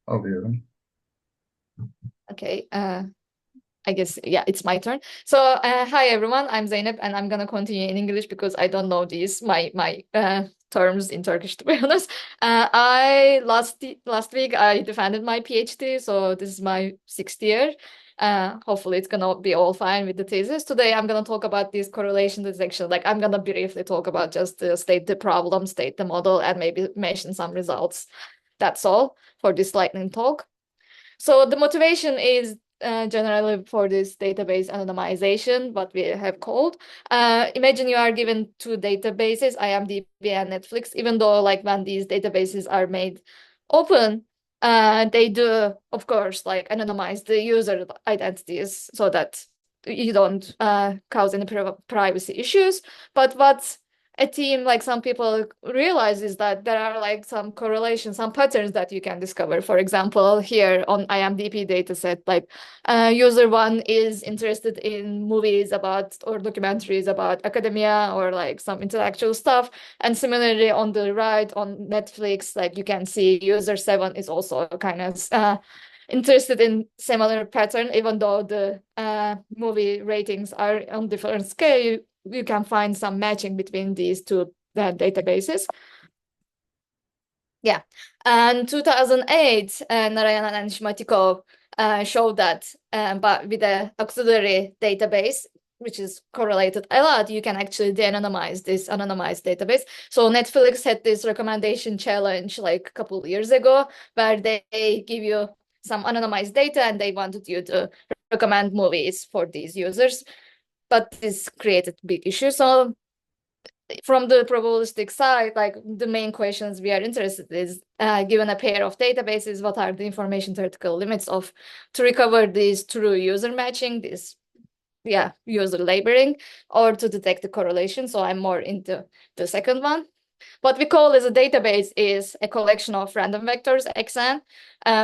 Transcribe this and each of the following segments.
Alıyorum. Okay, I guess, yeah, it's my turn. So, hi everyone, I'm Zeynep and I'm gonna continue in English because I don't know these my terms in Turkish, to be honest. I last week I defended my PhD, so this is my 6th year. Hopefully it's gonna be all fine with the thesis. Today I'm gonna talk about this correlation detection. Like I'm gonna briefly talk about just state the problem, state the model, and maybe mention some results. That's all for this lightning talk. So the motivation is generally for this database anonymization, what we have called. Imagine you are given two databases, IMDb and Netflix, even though like when these databases are made open, they do, of course, like anonymize the user identities so that you don't cause any privacy issues. But what a team like some people realize is that there are like some correlations, some patterns that you can discover. For example, here on IMDb dataset, like user one is interested in movies about or documentaries about academia or like some intellectual stuff. And similarly on the right on Netflix, like you can see user seven is also kind of interested in similar pattern, even though the movie ratings are on different scale, you can find some matching between these two databases. Yeah. And 2008, Narayanan and Shmatiko showed that but with the auxiliary database, which is correlated a lot, you can actually de-anonymize this anonymized database. So Netflix had this recommendation challenge like a couple of years ago, where they give you some anonymized data and they wanted you to recommend movies for these users. But this created big issues. So from the probabilistic side, like the main questions we are interested in is given a pair of databases, what are the information theoretical limits of to recover these true user matching, this user labeling, or to detect the correlation. So I'm more into the second one. What we call as a database is a collection of random vectors, xn,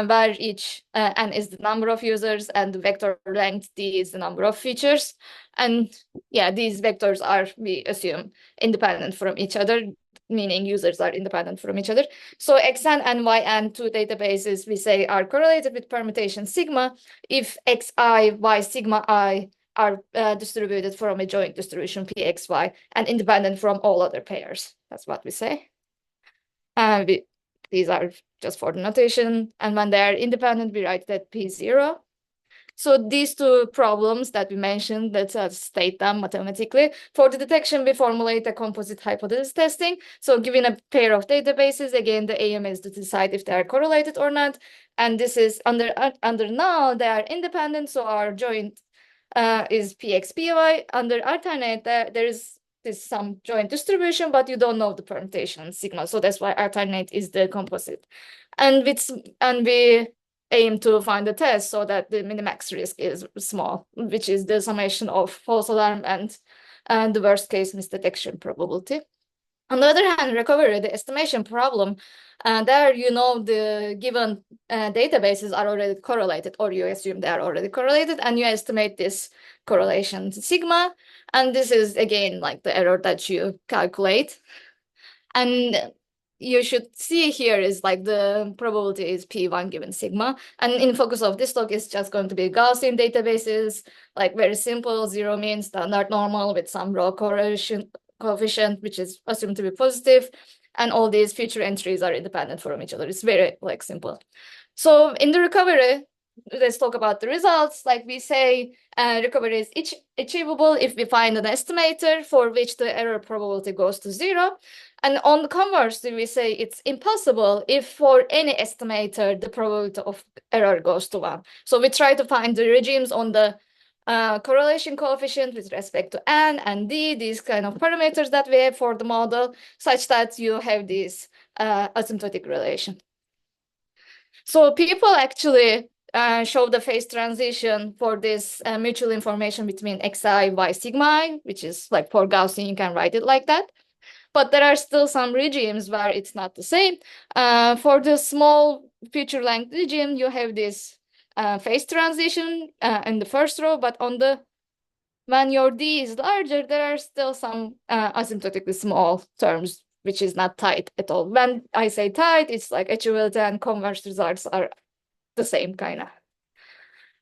where each n is the number of users and the vector length d is the number of features. And yeah, these vectors are, we assume, independent from each other, meaning users are independent from each other. So xn and yn, two databases we say are correlated with permutation sigma if xi, y sigma I are distributed from a joint distribution pxy and independent from all other pairs. That's what we say. These are just for the notation. And when they are independent, we write that p0. So these two problems that we mentioned, let's state them mathematically. For the detection, we formulate a composite hypothesis testing. So given a pair of databases, again, the aim is to decide if they are correlated or not. And this is under null, they are independent. So our joint is pxpy. Under alternate, there is some joint distribution, but you don't know the permutation sigma. So that's why alternate is the composite. And we aim to find a test so that the minimax risk is small, which is the summation of false alarm and the worst case misdetection probability. On the other hand, recovery, the estimation problem, there the given databases are already correlated, or you assume they are already correlated, and you estimate this correlation sigma. And this is again like the error that you calculate. And you should see here is like the probability is P1 given sigma. And in focus of this talk is just going to be Gaussian databases, like very simple, zero mean, standard normal with some raw correlation coefficient, which is assumed to be positive. And all these future entries are independent from each other. It's very like simple. So in the recovery, let's talk about the results. Like we say, recovery is achievable if we find an estimator for which the error probability goes to 0. And on the converse, we say it's impossible if for any estimator, the probability of error goes to 1. So we try to find the regimes on the correlation coefficient with respect to n and d, these kind of parameters that we have for the model, such that you have this asymptotic relation. So people actually show the phase transition for this mutual information between xi, y sigma I, which is like for Gaussian, you can write it like that. But there are still some regimes where it's not the same. For the small feature length regime, you have this phase transition in the first row, but when your d is larger, there are still some asymptotically small terms, which is not tight at all. When I say tight, it's like achievability and converse results are the same kind of.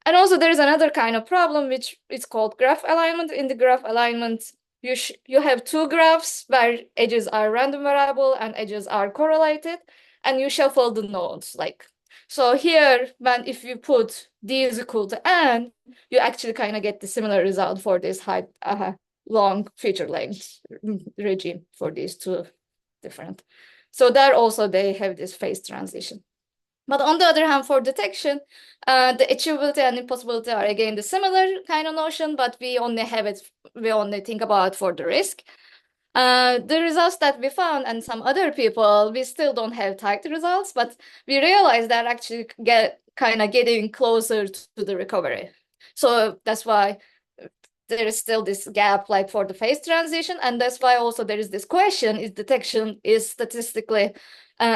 And also there is another kind of problem which is called graph alignment. In the graph alignment, you have two graphs where edges are random variable and edges are correlated, and you shuffle the nodes. Like, so here, if you put d is equal to n, you actually kind of get the similar result for this high long feature length regime for these two different. So there also they have this phase transition. But on the other hand, for detection, the achievability and impossibility are again the similar kind of notion, but we only think about for the risk. The results that we found and some other people, we still don't have tight results, but we realize that actually getting closer to the recovery. So that's why there is still this gap like for the phase transition, and that's why also there is this question: is detection statistically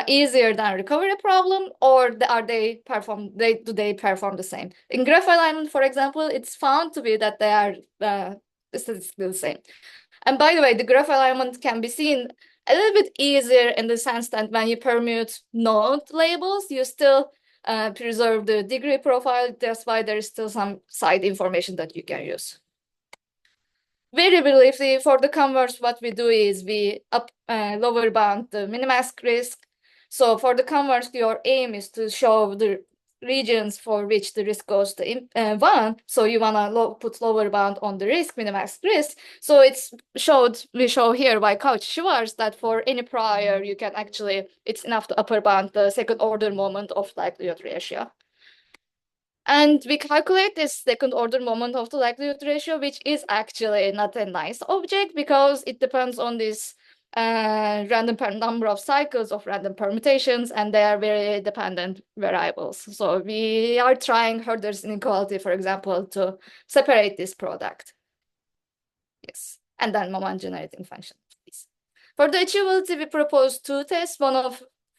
easier than recovery problem, or do they perform the same? In graph alignment, for example, it's found to be that they are statistically the same. And by the way, the graph alignment can be seen a little bit easier in the sense that when you permute node labels, you still preserve the degree profile. That's why there is still some side information that you can use. Very briefly, for the converse, what we do is we lower bound the minimax risk. So for the converse, your aim is to show the regions for which the risk goes to 1. So you want to put lower bound on the risk, minimax risk. So we show here by Cauchy-Schwarz that for any prior, you can actually, it's enough to upper bound the second order moment of likelihood ratio. And we calculate this second order moment of the likelihood ratio, which is actually not a nice object because it depends on this random number of cycles of random permutations, and they are very dependent variables. So we are trying Hürder's inequality, for example, to separate this product. Yes, and then moment generating function. For the achievability, we propose two tests.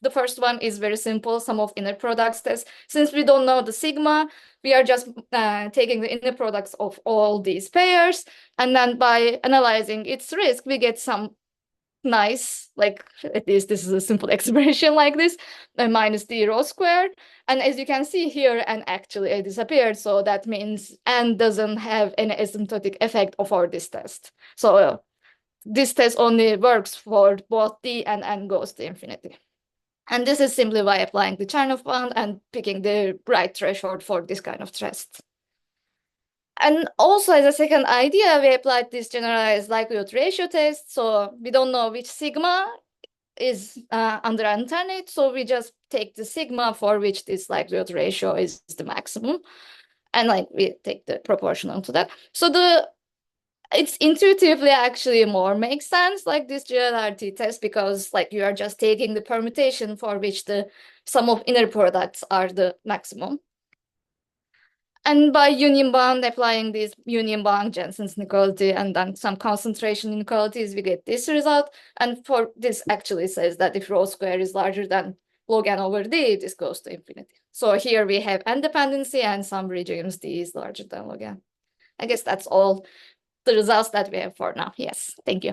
The first one is very simple, sum of inner products test. Since we don't know the sigma, we are just taking the inner products of all these pairs. And then by analyzing its risk, we get some nice, like at least this is a simple expression like this, minus d rho squared. And as you can see here, n actually disappeared. So that means n doesn't have any asymptotic effect for this test. So this test only works for both d and n goes to infinity. And this is simply by applying the Chernoff bound and picking the right threshold for this kind of test. And also as a second idea, we applied this generalized likelihood ratio test. So we don't know which sigma is under alternate. So we just take the sigma for which this likelihood ratio is the maximum. And like we take the proportional to that. So it's intuitively actually more makes sense like this GLRT test because like you are just taking the permutation for which the sum of inner products are the maximum. And by union bound, applying this union bound Jensen's inequality and then some concentration inequalities, we get this result. And for this actually says that if rho square is larger than log n over d, this goes to infinity. So here we have n dependency and some regions d is larger than log n. I guess that's all the results that we have for now. Yes, thank you.